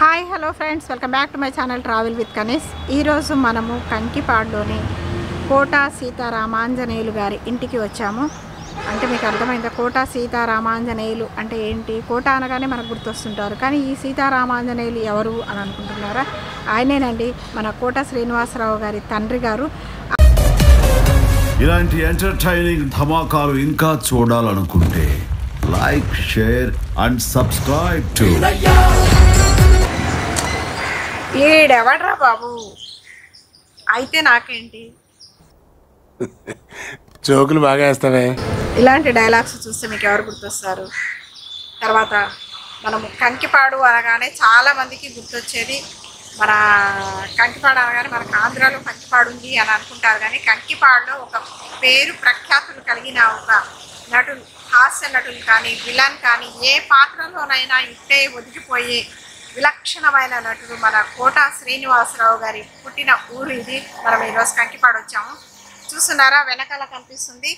Hi hello friends, welcome back to my channel travel with కనీస్. ఈరోజు మనము కంకిపాడులోని quota Sitaramanjaneyulu గారి ఇంటికి వచ్చాము. అంటే మీకు అర్థమైందా, కోటా సీతారామాంజనేయులు అంటే ఏంటి? కోట అనగానే మనకు గుర్తొస్తుంటారు, కానీ ఈ సీతారామాంజనేయులు ఎవరు అని అనుకుంటున్నారా? ఆయనేనండి, మన కోట శ్రీనివాసరావు గారి తండ్రి గారు. ఇలాంటి ఎంటర్టైనింగ్ ధమాకాలు ఇంకా చూడాలనుకుంటే like, share and subscribe to. ఈడెవడ్రా బాబు, అయితే నాకేంటి? జోకులు బాగా వేస్తావే. ఇలాంటి డైలాగ్స్ చూస్తే మీకు ఎవరు గుర్తొస్తారు? తర్వాత మనము కంకిపాడు అనగానే చాలామందికి గుర్తొచ్చేది, మన కంకిపాడు అనగానే మనకు ఆంధ్రాలో కంకిపాడు ఉంది అని అనుకుంటారు, కానీ కంకిపాడులో ఒక పేరు ప్రఖ్యాతులు కలిగిన ఒక నటులు, హాస్య నటులు కానీ విలన్ కానీ ఏ పాత్రలోనైనా ఇట్టే ఒదిగిపోయే విలక్షణమైన నటుడు మన కోటా శ్రీనివాసరావు గారి పుట్టిన ఊరు ఇది. మనం ఈరోజు కంకిపాడు వచ్చాము. చూస్తున్నారా, వెనకాల కనిపిస్తుంది,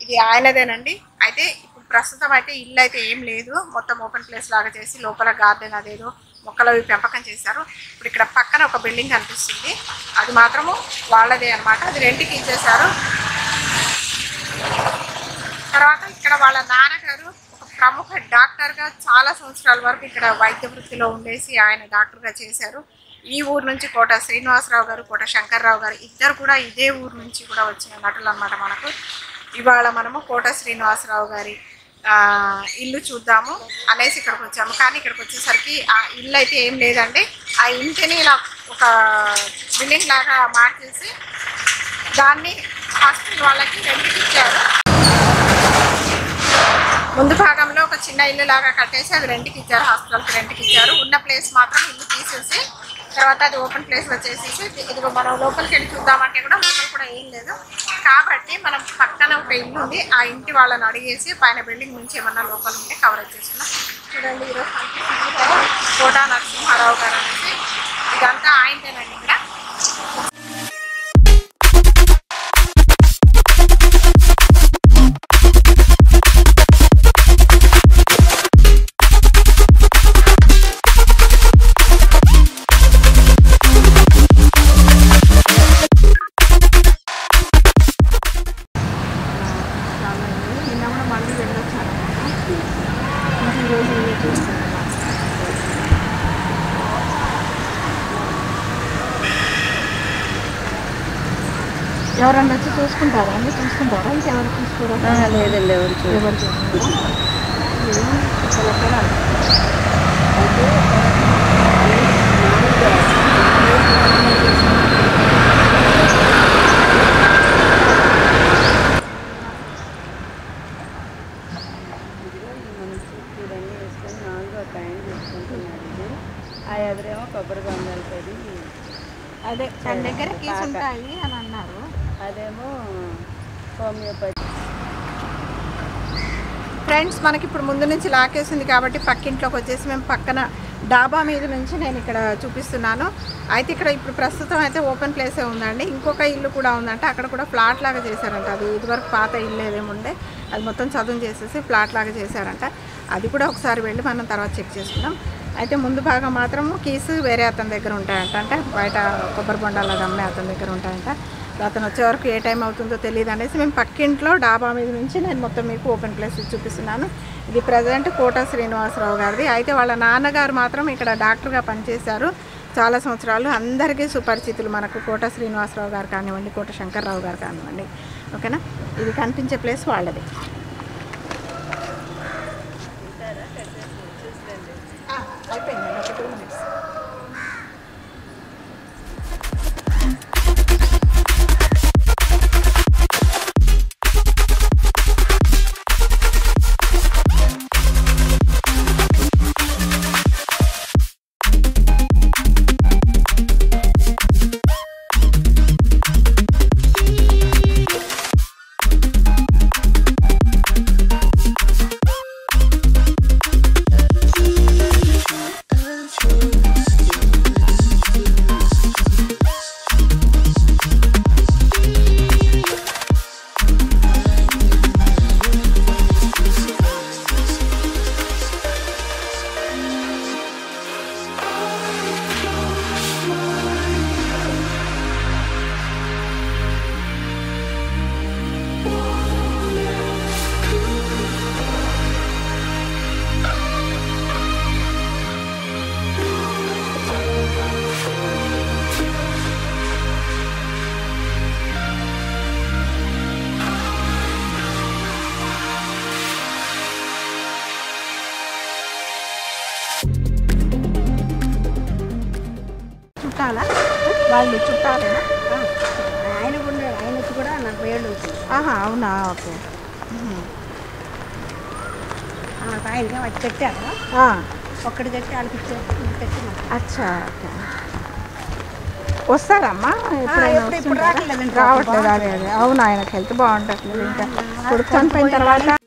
ఇది ఆయనదేనండి. అయితే ఇప్పుడు ప్రస్తుతం అయితే ఇల్లు అయితే ఏం లేదు, మొత్తం ఓపెన్ ప్లేస్ లాగా చేసి లోపల గార్డెన్ అదేదో మొక్కలు పెంపకం చేశారు. ఇప్పుడు ఇక్కడ పక్కన ఒక బిల్డింగ్ కనిపిస్తుంది, అది మాత్రము వాళ్ళదే అనమాట. అది రెంట్కి ఇచ్చేశారు. తర్వాత ఇక్కడ వాళ్ళ నాన్నగారు ఒక ప్రముఖ డాక్టర్గా చాలా సంవత్సరాల వరకు ఇక్కడ వైద్య వృత్తిలో ఉండేసి ఆయన డాక్టర్గా చేశారు. ఈ ఊరు నుంచి కోట శ్రీనివాసరావు గారు, కోట శంకర్రావు గారు ఇద్దరు కూడా ఇదే ఊరు నుంచి కూడా వచ్చిన నటులు అనమాట. మనకు ఇవాళ మనము కోట శ్రీనివాసరావు గారి ఇల్లు చూద్దాము అనేసి ఇక్కడికి వచ్చాము. కానీ ఇక్కడికి వచ్చేసరికి ఆ ఇల్లు అయితే ఏం లేదండి. ఆ ఇంటిని ఇలా ఒక బిల్డింగ్ లాగా మార్చేసి దాన్ని హాస్పిటల్ వాళ్ళకి రెంట్కి ఇచ్చారు. ముందు భాగంలో ఒక చిన్న ఇల్లు లాగా కట్టేసి అది రెంట్కి ఇచ్చారు, హాస్పిటల్కి రెంట్కి ఇచ్చారు. ఉన్న ప్లేస్ మాత్రం ఇల్లు తీసేసి తర్వాత అది ఓపెన్ ప్లేస్లో చేసేసి ఇదిగో మనం లోపలికి వెళ్ళి చూద్దామంటే కూడా లోపల కూడా ఏం లేదు. కాబట్టి మనం పక్కన ఒక ఇల్లు ఉంది, ఆ ఇంటి వాళ్ళని అడిగేసి పైన బిల్డింగ్ నుంచి ఏమన్నా లోపల ఉంటే కవర్ చేస్తున్నాం. చూడండి, ఈరోజు కోటా నరసింహారావు గారు అనేసి ఇదంతా ఆయనదేనండి. ఇక్కడ ఎవరన్నా వచ్చి చూసుకుంటారా అండి? చూసుకుంటారా? ఇంకెవరు చూసుకోరా? లేదండి, ఎవరు ఇవన్నీ వేసుకొని నాలుగు ఒక ఆయన చూసుకుంటున్నారండి. ఆ ఎదురేమో కొబ్బరి బొండాలు పడి అదే తన దగ్గర కీస్ ఉంటాయి అని అన్నారు. అదేమో హోమియోపతి. ఫ్రెండ్స్, మనకి ఇప్పుడు ముందు నుంచి లాకేసింది కాబట్టి పక్కింట్లోకి వచ్చేసి మేము పక్కన డాబా మీద నుంచి నేను ఇక్కడ చూపిస్తున్నాను. అయితే ఇక్కడ ఇప్పుడు ప్రస్తుతం అయితే ఓపెన్ ప్లేసే ఉందండి. ఇంకొక ఇల్లు కూడా ఉందంట, అక్కడ కూడా ఫ్లాట్ లాగా చేశారంట. అది ఇదివరకు పాత ఇల్లు ఏదేముండే అది మొత్తం చదువు చేసేసి ఫ్లాట్ లాగా చేశారంట. అది కూడా ఒకసారి వెళ్ళి మనం తర్వాత చెక్ చేసుకున్నాం. అయితే ముందు భాగం మాత్రము కీస్ వేరే అతని దగ్గర ఉంటాయంట, అంటే బయట కొబ్బరి బొండాలాగా అమ్మే అతని దగ్గర ఉంటాయంట. అతను వచ్చే వరకు ఏ టైం అవుతుందో తెలియదు అనేసి మేము పక్కింట్లో డాబా మీద నుంచి నేను మొత్తం మీకు ఓపెన్ ప్లేస్ చూపిస్తున్నాను. ఇది ప్రజెంట్ కోటా శ్రీనివాసరావు గారిది. అయితే వాళ్ళ నాన్నగారు మాత్రం ఇక్కడ డాక్టర్గా పనిచేశారు చాలా సంవత్సరాలు. అందరికీ సుపరిచితులు మనకు కోటా శ్రీనివాసరావు గారు కానివ్వండి, కోట శంకర్రావు గారు కానివ్వండి. ఓకేనా, ఇది కనిపించే ప్లేస్ వాళ్ళది. అయిపోయింది, ఒక 2 minutes. అవునా, ఓకే. ఆయనగా వచ్చి పెట్టారు, ఒక్కడి తెచ్చి వాళ్ళకి ఇచ్చేసి. అచ్చా, ఓకే. వస్తారమ్మా ఇప్పుడు రావట్లేదండి. రావట్లేదు, అదే అదే. అవును, ఆయనకు హెల్త్ బాగుంటట్లేదు. ఇంకా కొడుకు చనిపోయిన తర్వాత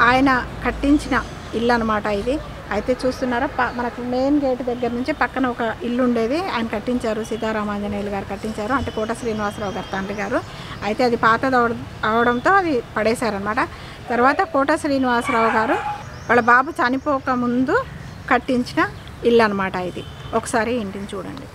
ఆయన కట్టించిన ఇల్లు అనమాట ఇది. అయితే చూస్తున్నారా, మనకు మెయిన్ గేట్ దగ్గర నుంచి పక్కన ఒక ఇల్లు ఉండేది, ఆయన కట్టించారు. సీతారామాంజనేయులు గారు కట్టించారు, అంటే కోట శ్రీనివాసరావు గారు తండ్రి గారు. అయితే అది పాతది అవడంతో అది పడేశారనమాట. తర్వాత కోట శ్రీనివాసరావు గారు వాళ్ళ బాబు చనిపోక ముందు కట్టించిన ఇల్లు అనమాట ఇది. ఒకసారి ఇంటిని చూడండి.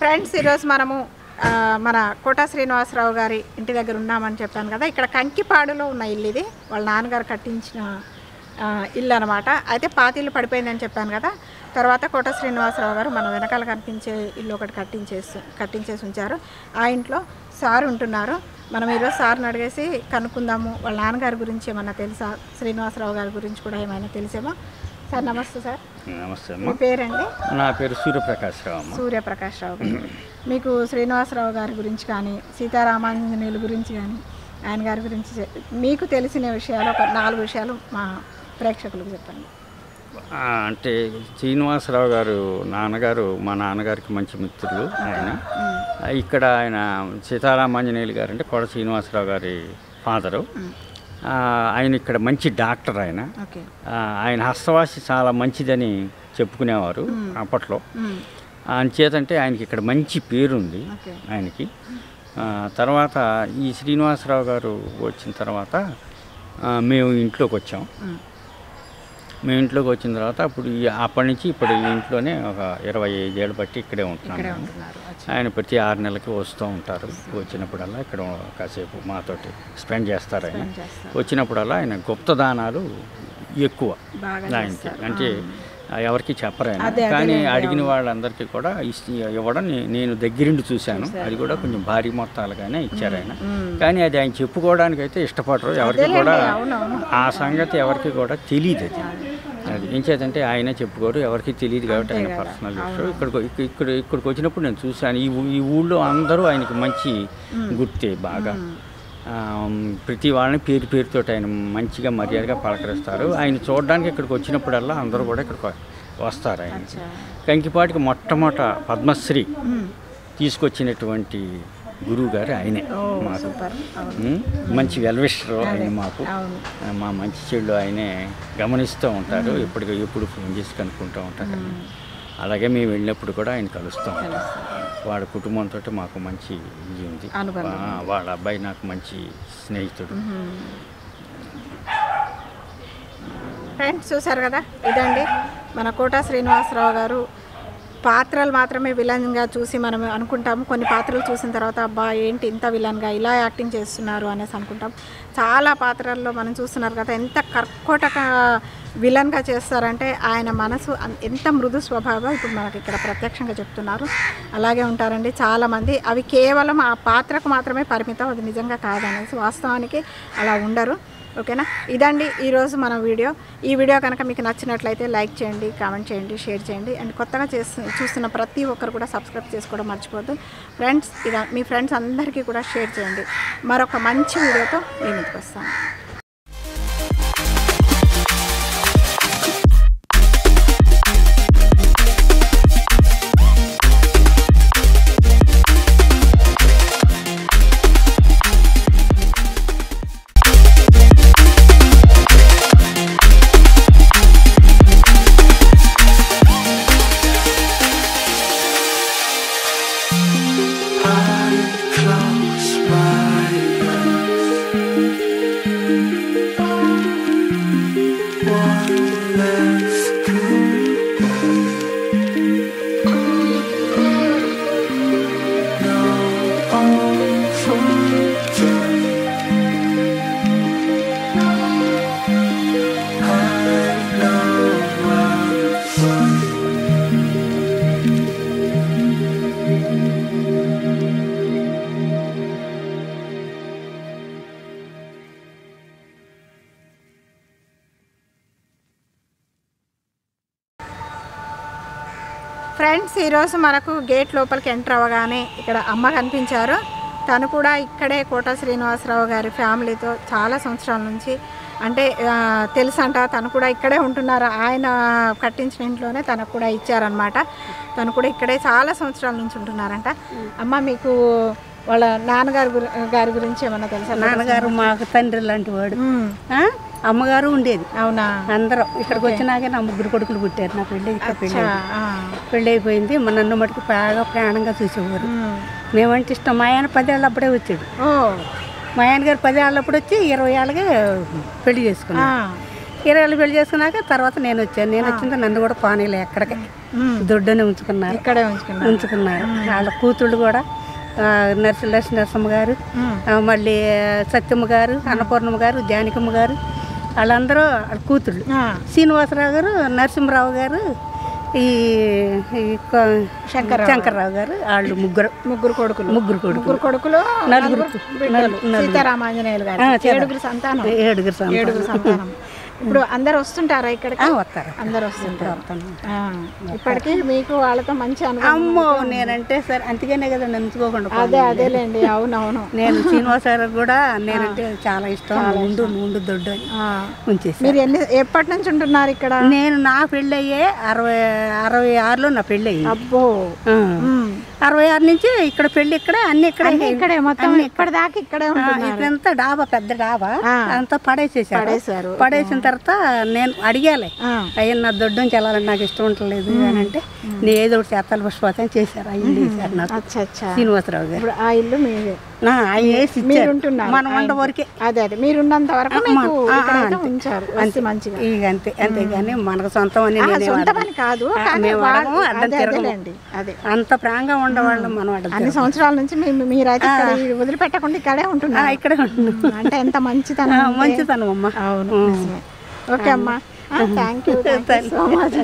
ఫ్రెండ్స్, ఈరోజు మనము మన కోట శ్రీనివాసరావు గారి ఇంటి దగ్గర ఉన్నామని చెప్పాను కదా. ఇక్కడ కంకిపాడులో ఉన్న ఇల్లు ఇది, వాళ్ళ నాన్నగారు కట్టించిన ఇల్లు అనమాట. అయితే పాతిల్లు పడిపోయిందని చెప్పాను కదా. తర్వాత కోట శ్రీనివాసరావు గారు మన వెనకాల కనిపించే ఇల్లు ఒకటి కట్టించేసి ఉంచారు. ఆ ఇంట్లో సార్ ఉంటున్నారు. మనం ఈరోజు సార్ని అడిగేసి కనుక్కుందాము, వాళ్ళ నాన్నగారి గురించి ఏమన్నా తెలుసా, శ్రీనివాసరావు గారి గురించి కూడా ఏమైనా తెలిసేమో. సార్ నమస్తే. సార్ నమస్తే. మీ పేరండి? నా పేరు సూర్యప్రకాశ్రావు. సూర్యప్రకాశ్రావు గారు. మీకు శ్రీనివాసరావు గారి గురించి కానీ, సీతారామాంజనేయుల గురించి కానీ, ఆయన గారి గురించి మీకు తెలిసిన విషయాలు ఒక 4 విషయాలు మా ప్రేక్షకులకు చెప్పండి. అంటే శ్రీనివాసరావు గారు నాన్నగారు, మా నాన్నగారికి మంచి మిత్రులు. ఆయన ఇక్కడ ఆయన సీతారామాంజనేయులు గారు అంటే కోట శ్రీనివాసరావు గారి ఫాదరు. ఆయన ఇక్కడ మంచి డాక్టర్. ఆయన హస్తవాసి చాలా మంచిదని చెప్పుకునేవారు అప్పట్లో. అంచేతంటే ఆయనకి ఇక్కడ మంచి పేరుంది ఆయనకి. తర్వాత ఈ శ్రీనివాసరావు గారు వచ్చిన తర్వాత మేము ఇంట్లోకి వచ్చాం. మేము ఇంట్లోకి వచ్చిన తర్వాత అప్పటి నుంచి ఇప్పుడు ఈ ఇంట్లోనే ఒక 25 ఏళ్ళు బట్టి ఇక్కడే ఉంటున్నాను. ఆయన ప్రతి 6 నెలలకి వస్తూ ఉంటారు. వచ్చినప్పుడల్లా ఇక్కడ కాసేపు మాతోటి స్పెండ్ చేస్తారు. ఆయన వచ్చినప్పుడల్లా ఆయన గుప్తదానాలు ఎక్కువ ఆయనకి, అంటే ఎవరికి చెప్పరు ఆయన. కానీ అడిగిన వాళ్ళందరికీ కూడా ఇవ్వడం నేను దగ్గరుండి చూశాను. అది కూడా కొంచెం భారీ మొత్తాలుగానే ఇచ్చారు ఆయన. కానీ అది ఆయన చెప్పుకోవడానికి అయితే ఇష్టపడరు. ఎవరికి కూడా ఆ సంగతి ఎవరికి కూడా తెలియదు. అది ఏం చేద్దంటే ఆయనే చెప్పుకోరు, ఎవరికి తెలియదు. కాబట్టి ఆయన పర్సనల్ విషయం. ఇక్కడికి వచ్చినప్పుడు నేను చూశాను. ఈ ఊళ్ళో అందరూ ఆయనకి మంచి గుర్తే. బాగా ప్రతి వాళ్ళని పేరుతో ఆయన మంచిగా మర్యాదగా పలకరిస్తారు. ఆయన చూడడానికి ఇక్కడికి వచ్చినప్పుడల్లా అందరూ కూడా ఇక్కడికి వస్తారు. ఆయన కంకిపాటికి మొట్టమొదట పద్మశ్రీ తీసుకొచ్చినటువంటి గురువు గారు ఆయనే. మాకు మంచి వెల్విషరు ఆయన. మాకు మా మంచి చెడు ఆయనే గమనిస్తూ ఉంటారు. ఎప్పుడు ఫోన్ చేసి కనుక్కుంటూ ఉంటారు. అలాగే మేము వెళ్ళినప్పుడు కూడా ఆయన కలుస్తాం. వాడి కుటుంబంతో మాకు మంచి ఇది ఉంది. వాళ్ళ అబ్బాయి నాకు మంచి స్నేహితుడు. ఫ్రెండ్స్, చూసారు కదా, ఇదండి మన కోట శ్రీనివాసరావు గారు. పాత్రలు మాత్రమే విలన్గా చూసి మనం అనుకుంటాము. కొన్ని పాత్రలు చూసిన తర్వాత అబ్బా ఏంటి ఇంత విలన్గా ఇలా యాక్టింగ్ చేస్తున్నారు అనేసి అనుకుంటాం. చాలా పాత్రల్లో మనం చూస్తున్నారు కదా ఎంత కర్కోటక విలన్గా చేస్తారంటే ఆయన మనసు ఎంత మృదు స్వభావం ఇప్పుడు మనకి ఇక్కడ ప్రత్యక్షంగా చెప్తున్నారు. అలాగే ఉంటారండి చాలామంది. అవి కేవలం ఆ పాత్రకు మాత్రమే పరిమితం, అది నిజంగా కాదనేసి వాస్తవానికి అలా ఉండరు. ఓకేనా, ఇదండి ఈరోజు మన వీడియో. ఈ వీడియో కనుక మీకు నచ్చినట్లయితే లైక్ చేయండి, కామెంట్ చేయండి, షేర్ చేయండి. అండ్ కొత్తగా చూస్తున్న ప్రతి ఒక్కరు కూడా సబ్స్క్రైబ్ చేసుకోవడం మర్చిపోద్దు ఫ్రెండ్స్. మీ ఫ్రెండ్స్ అందరికీ కూడా షేర్ చేయండి. మరొక మంచి వీడియోతో మీ ముందుకు వస్తాను. ఫ్రెండ్స్, ఈరోజు మనకు గేట్ లోపలికి ఎంటర్ అవ్వగానే ఇక్కడ అమ్మ కనిపించారు. తను కూడా ఇక్కడే కోట శ్రీనివాసరావు గారి ఫ్యామిలీతో చాలా సంవత్సరాల నుంచి అంటే తెలుసంట. తను కూడా ఇక్కడే ఉంటున్నారు. ఆయన కట్టించిన ఇంట్లోనే తనకు కూడా ఇచ్చారనమాట. తను కూడా ఇక్కడే చాలా సంవత్సరాల నుంచి ఉంటున్నారంట. అమ్మ, మీకు వాళ్ళ నాన్నగారి గురించి ఏమన్నా తెలుసా? నాన్నగారు మాకు తండ్రి లాంటి వాడు. అమ్మగారు ఉండేది. అవునా? అందరం ఇక్కడికి వచ్చినాకే నా 3 కొడుకులు పుట్టారు. నా పెళ్ళి అయిపోయింది. మా నన్ను మటుకు బాగా ప్రాణంగా చూసేవారు. మేమంటే ఇష్టం. మా ఆయన 10 ఏళ్ళు అప్పుడే వచ్చాడు. మా ఆయన గారు 10 ఏళ్ళప్పుడు వచ్చి 20 ఏళ్ళగా పెళ్లి చేసుకున్నాను. 20 ఏళ్ళు పెళ్లి చేసుకున్నాక తర్వాత నేను వచ్చాను. నేను వచ్చింది నన్ను కూడా పానీలే ఎక్కడికి దొడ్డనే ఉంచుకున్నారు. ఇక్కడే ఉంచుకున్నారు. వాళ్ళ కూతుళ్ళు కూడా నరసింహ గారు, మళ్ళీ సత్యమ్మ గారు, అన్నపూర్ణమ్మ గారు, జానకమ్మ గారు, వాళ్ళందరూ వాళ్ళ కూతుళ్ళు. శ్రీనివాసరావు గారు, నరసింహరావు గారు, ఈ శంకర్రావు గారు, వాళ్ళు ముగ్గురు కొడుకులు, సీతారామాంజనేయులు గారు 7 సంతానం. ఇప్పుడు అందరు వస్తుంటారా ఇక్కడికి? వస్తారు. అందరు వస్తుంటారు. ఇప్పటికీ మీకు వాళ్ళతో మంచి అనుభవం? అమ్మో, నేనంటే సరే అందుకనే కదా నన్నుకోకుండా. అదేలేండి. అవునవును. నేను శ్రీనివాసరావు కూడా నేనంటే చాలా ఇష్టం. ఉండు దొడ్డు ఉంచేసి. మీరు ఎప్పటి నుంచి ఉంటున్నారు ఇక్కడ? నేను నా పెళ్ళి అయ్యే 66లో నా పెళ్ళి అయ్యి. అబ్బో. 66 నుంచి ఇక్కడ పెళ్లి ఇక్కడే, అన్ని ఇక్కడే మొత్తం ఇప్పటిదాకా ఇక్కడే ఇదంతా డాబా, పెద్ద డాబా అంతా పడేసేసారు. పడేసిన తర్వాత నేను అడిగాలి, అయ్యా నా దొడ్డుంచి వెళ్ళాలని నాకు ఇష్టం ఉండలేదు అని అంటే, నేను ఏదో ఒకటి చేతాలు పుష్పతం చేశారు. ఆ ఇల్లు వేసారు నాకు శ్రీనివాసరావు గారు. ఆ ఇల్లు మీదే? మనం ఉండ వరకే. అదే మీరున్నంత వరకు ఉంచారు మంచిగా. ఇక అంతేగాని మనకు సొంతం అని కాదు. అంత ప్రాంగా ఉండేవాళ్ళం మనం. అన్ని సంవత్సరాల నుంచి మీరైతే వదిలిపెట్టకుండా ఇక్కడే ఉంటున్నారు. ఇక్కడే ఉంటున్నాం అంటే ఎంత మంచితనం అమ్మ. అవును. ఓకే అమ్మా, థ్యాంక్ యూ సో మచ్.